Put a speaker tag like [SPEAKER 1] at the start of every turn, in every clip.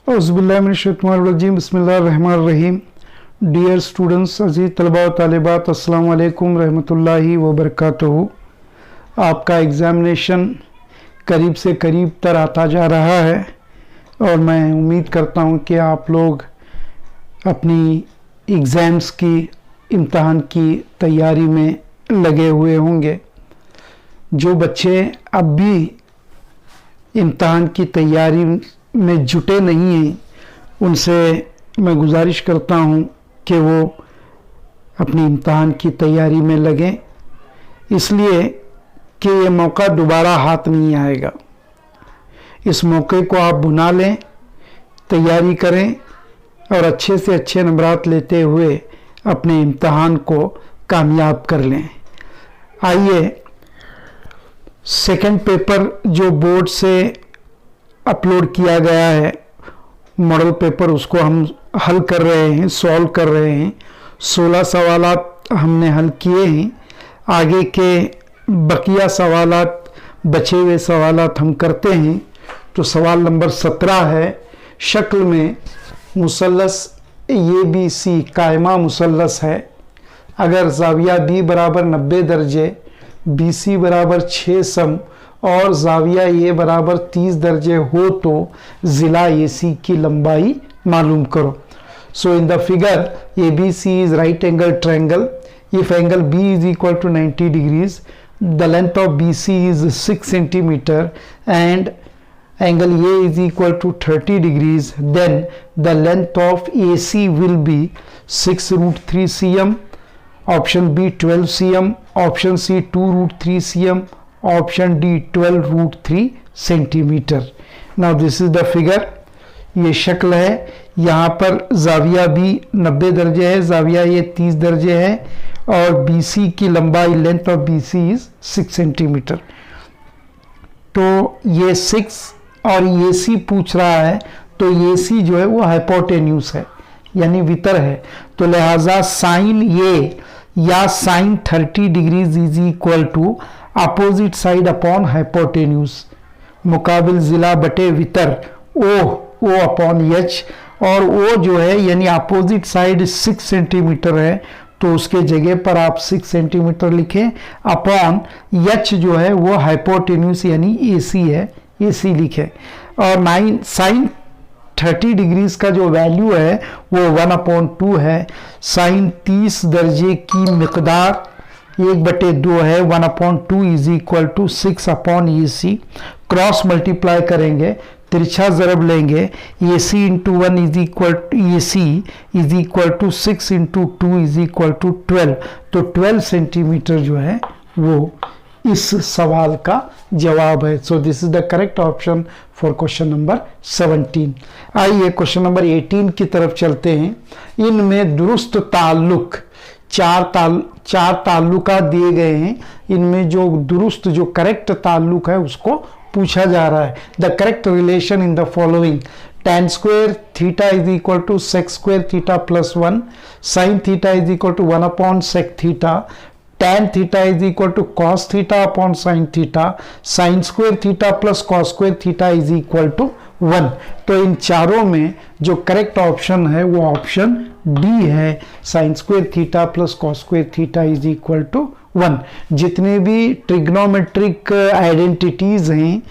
[SPEAKER 1] औज़ुबिल्लाहिमिनश्शैतानिर्रजीम बिस्मिल्लाहिर्रहमानिर्रहीम। Dear students, अज़ीज़ तलबा व तालिबात, अस्सलाम वालेकुम रहमतुल्लाहि व बरकातुहू। आपका एग्ज़ामिनेशन करीब से करीब तर आता जा रहा है और मैं उम्मीद करता हूँ कि आप लोग अपनी एग्ज़ाम्स की, इम्तहान की तैयारी में लगे हुए होंगे। जो बच्चे अब भी इम्तहान की तैयारी में जुटे नहीं हैं, उनसे मैं गुजारिश करता हूं कि वो अपनी इम्तहान की तैयारी में लगें, इसलिए कि ये मौका दोबारा हाथ नहीं आएगा। इस मौके को आप भुना लें, तैयारी करें और अच्छे से अच्छे नंबरात लेते हुए अपने इम्तहान को कामयाब कर लें। आइए, सेकंड पेपर जो बोर्ड से अपलोड किया गया है, मॉडल पेपर, उसको हम हल कर रहे हैं, सॉल्व कर रहे हैं। 16 सवालात हमने हल किए हैं। आगे के बकिया सवालात, बचे हुए सवालात हम करते हैं। तो सवाल नंबर 17 है, शक्ल में मुसल्लस ABC कायमा मुसल्लस है। अगर ज़ाविया B बराबर 90 दर्जे, BC बराबर 6 सम और ज़ाविया A बराबर 30 दर्जे हो तो ज़िला AC की लंबाई मालूम करो। So in the figure ABC is right angle triangle. If angle B is equal to 90 degrees, the length of BC is 6 centimetre and angle A is equal to 30 degrees, then the length of AC will be 6 root 3 cm, option B 12 cm, option C 2 root 3 cm, option D 12 root 3 centimeter. Now this is the figure. ये शक्ल है। यहाँ पर ज़ाविया B 90 दर्जे है, ज़ाविया A 30 दर्जे है और BC की लंबाई, length of BC is 6 centimetre. तो ये 6 और AC पूछ रहा है, तो AC जो है वो हाइपोटेन्यूस है, यानी वितर है। तो लिहाजा साइन A या sine 30 degrees is equal to opposite side upon hypotenuse, मुकाबिल जिला बटे वितर, O अपॉन H। और O जो है यानी अपोजिट साइड 6 सेंटीमीटर है, तो उसके जगह पर आप 6 सेंटीमीटर लिखें, अपॉन H जो है वो हाइपोटेन्यूस यानी AC है, AC लिखे। और 9 साइन 30 डिग्रीज का जो वैल्यू है वो 1/2 है। साइन 30 दर्जे की मिकदार 1/2 है। 1/2 is equal to 6 upon AC। Cross multiply करेंगे, तिरछा ज़रब लेंगे, AC into 1 is equal to AC is equal to 6 into 2 is equal to 12। तो 12 सेंटीमीटर जो है वो इस सवाल का जवाब है। So this is the correct option for question number 17। आइए क्वेश्चन नंबर 18 की तरफ चलते हैं। इनमें दुरुस्त ताल्लुक, चार ताल्लुका दिए गए हैं। इनमें जो दुरुस्त, जो करेक्ट ताल्लुक है उसको पूछा जा रहा है। The correct relation in the following: tan square theta is equal to sec square theta plus 1, sin theta is equal to 1 upon sec theta, tan theta is equal to cos theta upon sin theta, sin square theta plus cos square theta is equal to 1। तो इन चारों में जो correct option है वो option D है, sin square theta plus cos square theta is equal to 1। जितने भी trigonometric identities हैं,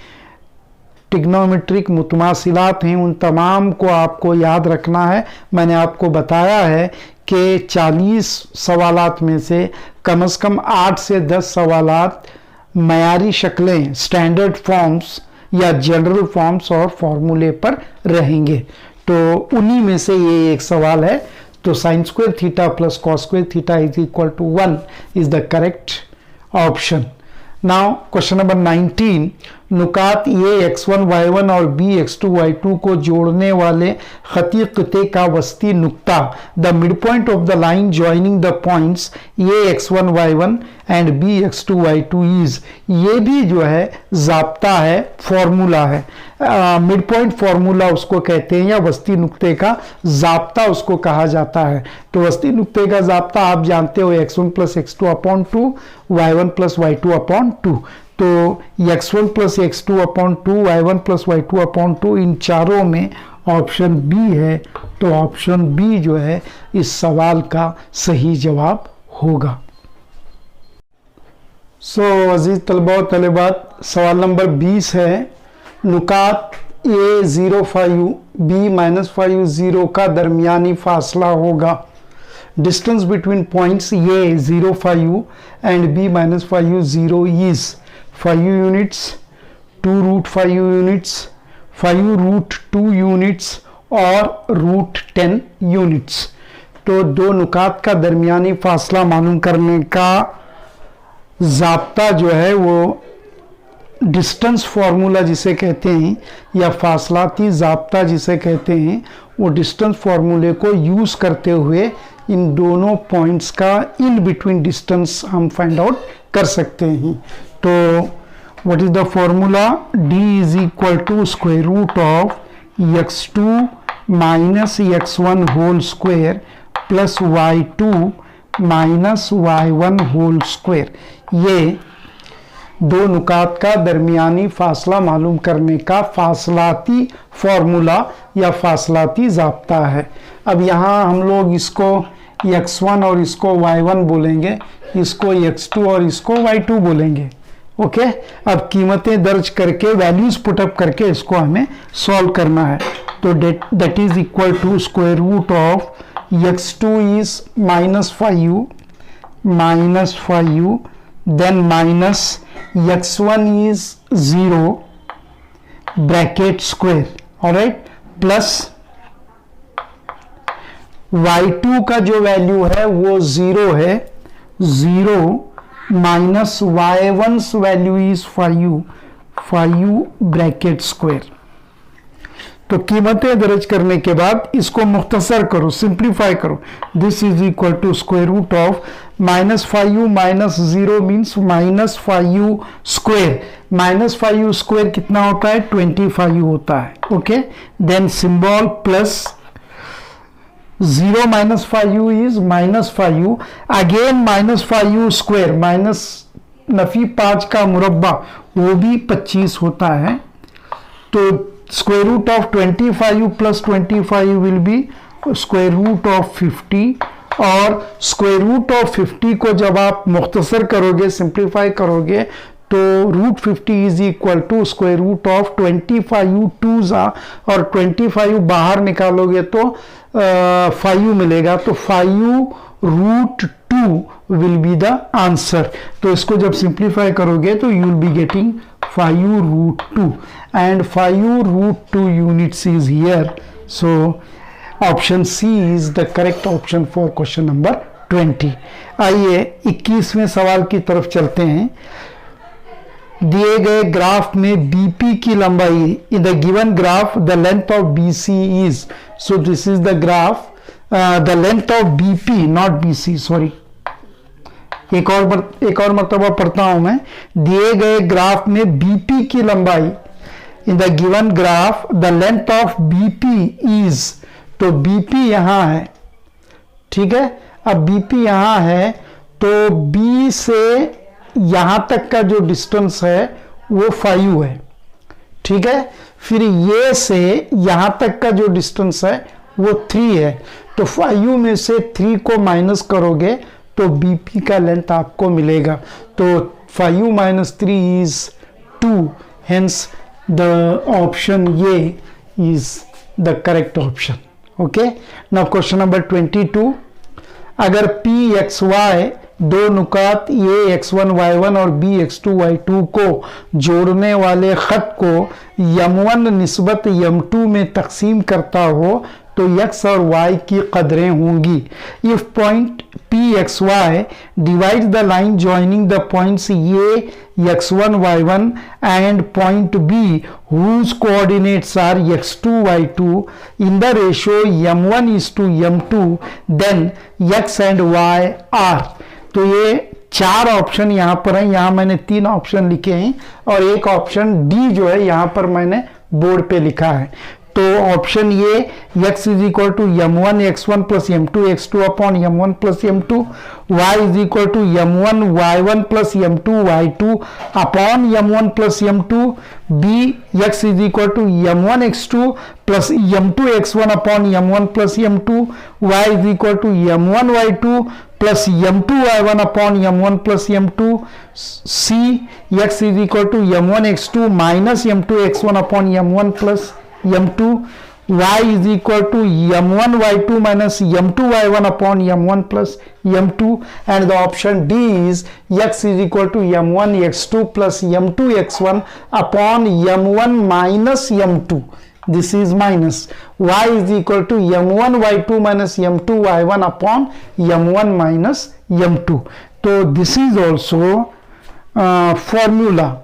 [SPEAKER 1] ट्रिग्नोमेट्रिक मुतमासिलात हैं, उन तमाम को आपको याद रखना है। मैंने आपको बताया है कि 40 सवालात में से कम 8 से 10 सवालात मयारी शक्लें, स्टैंडर्ड फॉर्म्स या जनरल फॉर्म्स और फॉर्मूले पर रहेंगे। तो उन्हीं में से ये एक सवाल है। तो sine square theta plus cos square theta is equal to 1 is the correct option. Now question number 19, नुकात A(x1, y1) और B(x2, y2) को जोड़ने वाले खती क़िते का वस्ती नुक्ता, the mid point of the line joining the points A(x1, y1) and B(x2, y2) is, ये भी जो है ज़ाब्ता है, फॉर्मूला है। मिड पॉइंट फॉर्मूला उसको कहते हैं या वस्ती नुक्ते का ज़ाब्ता उसको कहा जाता है। तो वस्ती नुक्ते का ज़ाब्ता आप जानते हो, x1 plus x2 upon 2, y1 plus y2 upon 2। तो x1 plus x2 upon 2, y1 plus y2 upon 2, इन चारों में ऑप्शन बी है, तो ऑप्शन बी जो है इस सवाल का सही जवाब होगा। अजीज तलबा व तलेबात, सवाल नंबर 20 है, नुकात A 0 5 B -5 0 का दरमियानी फासला होगा। Distance between points A 0 5 and B -5 0 is 5 units, 2√5 units, 5√2 units और √10 यूनिट्स। तो दो नुकात का दरमियानी फासला मालूम करने का ज़ाब्ता जो है वो डिस्टेंस फार्मूला जिसे कहते हैं या फासलाती ज़ाब्ता जिसे कहते हैं, वो डिस्टेंस फार्मूले को यूज़ करते हुए इन दोनों पॉइंट्स का इन बिटवीन डिस्टेंस हम फाइंड आउट कर सकते हैं। तो what is the formula? d is equal to square root of x2 minus x1 whole square plus y2 minus y1 whole square. ये दो नुकात का दरमियानी फासला मालूम करने का फासलाती फार्मूला या फासलाती ज़ाब्ता है। अब यहाँ हम लोग इसको x1 और इसको y1 बोलेंगे, इसको x2 और इसको y2 बोलेंगे। ओके, अब कीमतें दर्ज करके वैल्यूज पुटअप करके इसको हमें सॉल्व करना है। तो that is equal to square root of x2 is -5 then minus x1 is 0 bracket square, alright, plus y2 का जो वैल्यू है वो 0 है, 0 minus y1's value is 5 bracket square. तो कीमतें दर्ज करने के बाद इसको मुख्तसर करो, सिंप्लीफाई करो। This is equal to square root of -5 minus 0 means -5 square. -5 square कितना होता है? 25 होता है। Okay, then symbol plus 0 minus 5 is -5, again -5 square, minus नफी 5 का मुरब्बा वो भी 25 होता है। तो square root of 25 plus 25 will be square root of 50, और स्क्वायर रूट ऑफ 50 को जब आप मुख्तसर करोगे, सिंप्लीफाई करोगे, तो √50 is equal to square root of 25 2 और 25 बाहर निकालोगे तो 5 मिलेगा, तो 5√2 विल बी द आंसर। तो इसको जब सिंप्लीफाई करोगे तो you will be getting 5√2 and 5√2 units is here. So option C is the correct option for question number 20. आइए 21वें सवाल की तरफ चलते हैं। दिए गए ग्राफ में बीपी की लंबाई, in the given graph the length of BC is, so this is the graph, the length of BP not BC, sorry, एक और मर्तबा पढ़ता हूं मैं। दिए गए ग्राफ में बीपी की लंबाई, in the given graph the length of BP is, तो बीपी यहां है, ठीक है। अब बीपी यहां है तो बी से यहां तक का जो डिस्टेंस है वो 5 है, ठीक है। फिर ये से यहां तक का जो डिस्टेंस है वो 3 है, तो 5 में से 3 को माइनस करोगे तो बीपी का लेंथ आपको मिलेगा। तो 5 minus 3 is 2, hence the option ये is the correct option. Okay, now question number 22, अगर पी एक्स वाई दो नुकात ए x1 y1 और b x2 y2 को जोड़ने वाले खत को यम1 निस्बत यम2 में तकसीम करता हो तो x और y की कदरें होंगी। If point P x y divide the line joining the points A x1 y1 and point b whose coordinates are x2 y2 in the ratio m1 is to m2, then x and y are, तो ये 4 option यहां पर है, यहां मैंने 3 option लिखे हैं और एक ऑप्शन डी जो है यहां पर मैंने बोर्ड पे लिखा है। तो ऑप्शन ये x is equal to m1 x1 plus m2 x2 upon m1 plus m2, y is equal to m1 y1 plus m2 y2 upon m1 plus m2, b x is equal to m1 x2 plus m2 x1 upon m1 plus m2, y is equal to m1 y2 plus m2 y1 upon m1 plus m2, c x is equal to m1 x2 minus m2 x1 upon m1 plus m2, y is equal to m1 y2 minus m2 y1 upon m1 plus m2, and the option D is x is equal to m1 x2 plus m2 x1 upon m1 minus m2. This is minus. Y is equal to m1 y2 minus m2 y1 upon m1 minus m2. So this is also formula.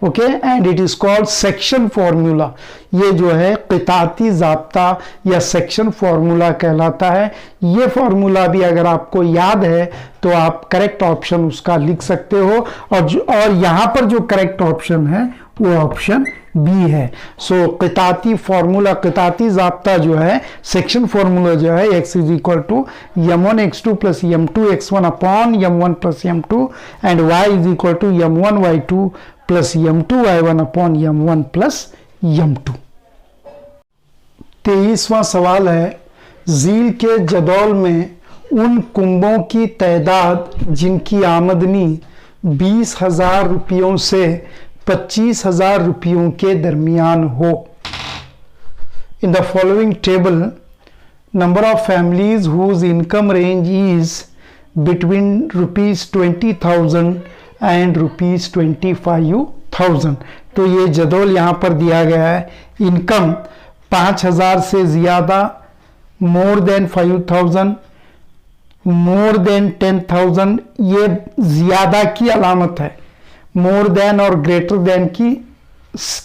[SPEAKER 1] Okay, and it is called section formula. ये जो है क़िताती ज़ाब्ता या section formula कहलाता है। ये formula भी अगर आपको याद है तो आप करेक्ट ऑप्शन उसका लिख सकते हो, और यहाँ पर जो करेक्ट ऑप्शन है वो ऑप्शन बी है। सो क़िताती फॉर्मूला, क़िताती ज़ाब्ता जो है, सेक्शन फॉर्मूला जो है, x is equal to m1 x2 plus m2 x1 upon m1 plus m2 and y is equal to m1 y2 plus m2 y1 upon m1 plus m2। 23वां सवाल है, झील के जदौल में उन कुंभों की तादाद जिनकी आमदनी 20,000 रुपयों से 25,000 रुपयों के दरमियान हो। In the following table number of families whose income range is between ₹20,000 and ₹25,000। तो ये जदौल यहाँ पर दिया गया है। इनकम 5,000 से ज़्यादा, मोर देन 5,000, मोर देन 10,000, ये ज़्यादा की अलामत है। मोर देन और ग्रेटर देन की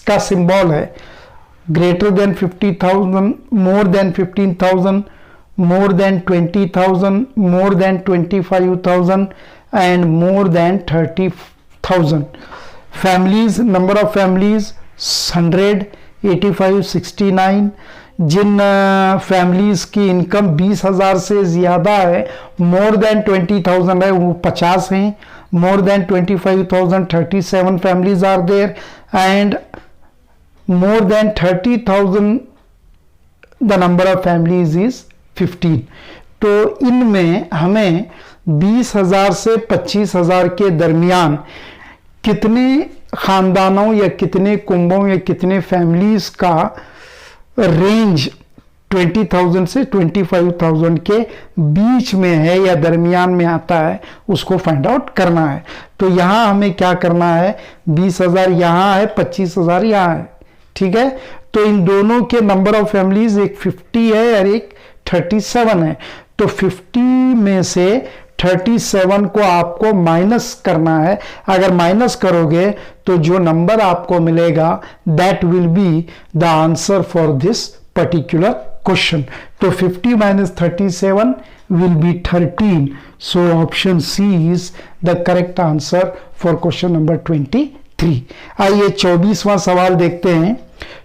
[SPEAKER 1] का सिंबल है। Greater than 50,000, more than 15,000, more than 20,000, more than 25,000 and more than 30,000. Families, number of families 100, 85, 69। Jin families की इनकम 20,000 से ज़्यादा है, मोर देन 20,000 है, वो 50 हैं। More than 25,000, 37 families are there, and more than 30,000 the number of families is 15। तो इनमें हमें 20,000 से 25,000 के दरमियान कितने खानदानों या कितने कुंभों या कितने फैमिलीज का रेंज 20,000 से 25,000 के बीच में है या दरमियान में आता है, उसको फाइंड आउट करना है। तो यहाँ हमें क्या करना है, 20,000 यहाँ है, 25,000 यहाँ है, ठीक है। तो इन दोनों के नंबर ऑफ फैमिलीज, एक 50 है और एक 37 है। तो 50 में से 37 को आपको माइनस करना है। अगर माइनस करोगे तो जो नंबर आपको मिलेगा that will be the answer for this particular question. तो 50 minus 37 will be 13। So option C is the correct answer for question number 23। आइए 24वां सवाल देखते हैं।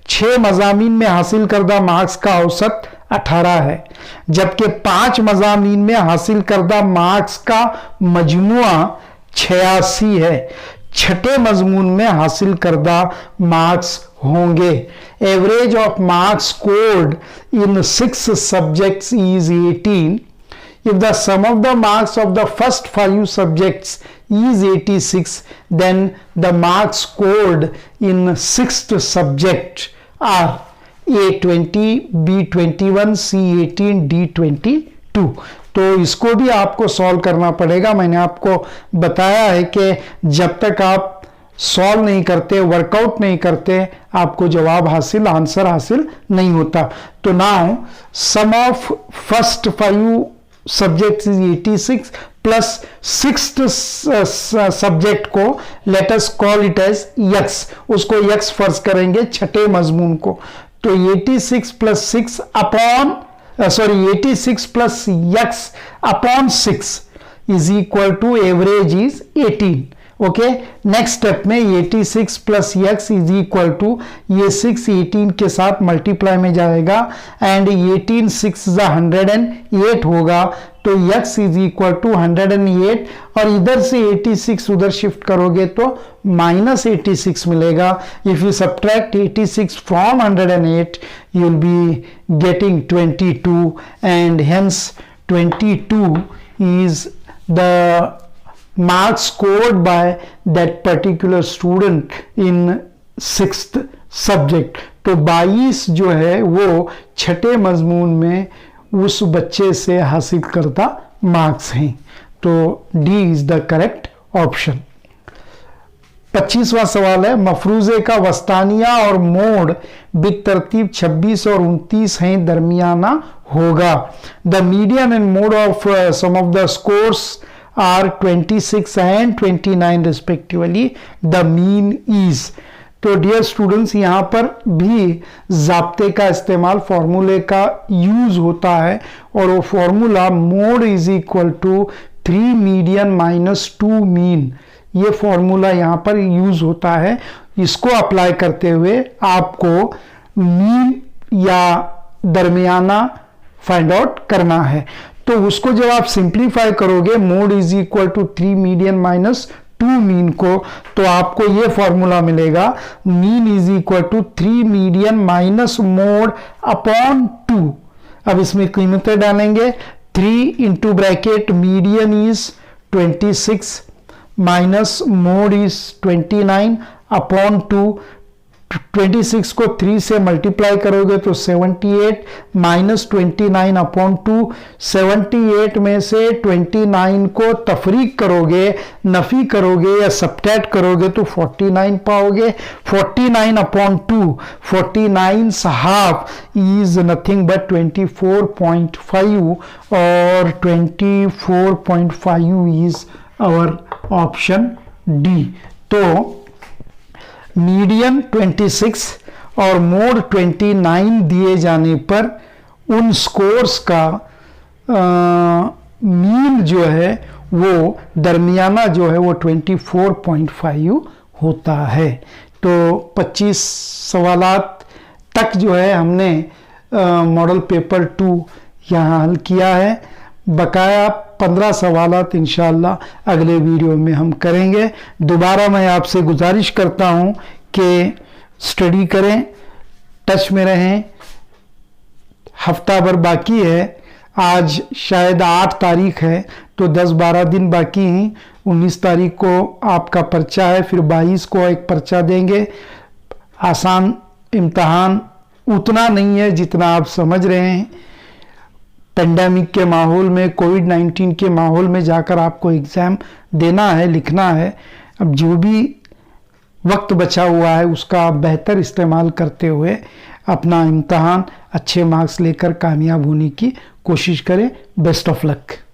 [SPEAKER 1] 6 मज़ामीन में हासिल करदा मार्क्स का औसत 18 है, जबकि 5 मज़ामीन में हासिल करदा मार्क्स का मजमुआ 86 है। छठे मजमून में हासिल करदा मार्क्स होंगे। Average of marks scored in 6 subjects is 18। If the sum of the marks of the first 5 subjects is 86, then the marks scored in 6th subject are A20, B21, C18, D22। तो इसको भी आपको solve करना पड़ेगा। मैंने आपको बताया है कि जब तक आप सॉल्व नहीं करते, वर्कआउट नहीं करते, आपको जवाब हासिल, आंसर हासिल नहीं होता। तो now sum of first 5 subject is 86 plus 6th subject को let us call it as x, उसको x फर्ज करेंगे छठे मजमून को। तो 86 plus 6 upon 86 plus x upon 6 is equal to average is 18। Okay, next step में 86 plus x is equal to, ये 6 18 के साथ मल्टीप्लाई में जाएगा एंड 18 6 108 होगा, तो x इज इक्वल टू 108 और इधर से 86 उधर शिफ्ट करोगे तो -86 मिलेगा। If you subtract 86 from 108 you will be getting 22 and hence 22 is the marks scored by that particular student in 6th subject। तो 22 जो है वो छठे मजमून में उस बच्चे से हासिल करता मार्क्स हैं, तो D is the correct option. 25वां सवाल है, मफरूजे का वस्तानिया और मोड बितरतीब 26 और 29 हैं, दरमियाना होगा। The median and mode of sum of the scores are 26 and 29 respectively, the mean is. तो डियर स्टूडेंट्स, यहाँ पर भी जाब्ते का इस्तेमाल, फॉर्मूले का यूज होता है और वो formula mode is equal to 3 median minus 2 mean, ये फॉर्मूला यहाँ पर यूज होता है। इसको अप्लाई करते हुए आपको मीन या दरमियाना फाइंड आउट करना है। तो उसको जब आप सिंप्लीफाई करोगे mode is equal to 3 median minus 2 mean को, तो आपको ये फॉर्मूला मिलेगा, mean is equal to 3 median minus mode upon 2। अब इसमें कीमतें डालेंगे, 3 into bracket median is 26 minus mode is 29 upon 2। 26 को 3 से मल्टीप्लाई करोगे तो 78 माइनस 29 अपॉन 2। 78 में से 29 को तफरीक करोगे, नफी करोगे या सब्ट्रैक्ट करोगे तो 49 पाओगे। 49 upon 2, 49 half is nothing but 24.5 और 24.5 इज आवर ऑप्शन डी। तो मीडियन 26 और मोड 29 दिए जाने पर उन स्कोर्स का मीन जो है वो दरमियाना जो है वो 24.5 होता है। तो 25 सवालात तक जो है हमने मॉडल पेपर 2 यहाँ हल किया है। बकाया 15 सवालात इंशाअल्लाह अगले वीडियो में हम करेंगे। दोबारा मैं आपसे गुजारिश करता हूँ कि स्टडी करें, टच में रहें। हफ्ता भर बाकी है, आज शायद 8 तारीख है, तो 10-12 दिन बाकी हैं। 19 तारीख को आपका पर्चा है, फिर 22 को एक पर्चा देंगे। आसान इम्तहान उतना नहीं है जितना आप समझ रहे हैं। पेंडेमिक के माहौल में, कोविड-19 के माहौल में जाकर आपको एग्ज़ाम देना है, लिखना है। अब जो भी वक्त बचा हुआ है उसका बेहतर इस्तेमाल करते हुए अपना इम्तहान अच्छे मार्क्स लेकर कामयाब होने की कोशिश करें। Best of luck.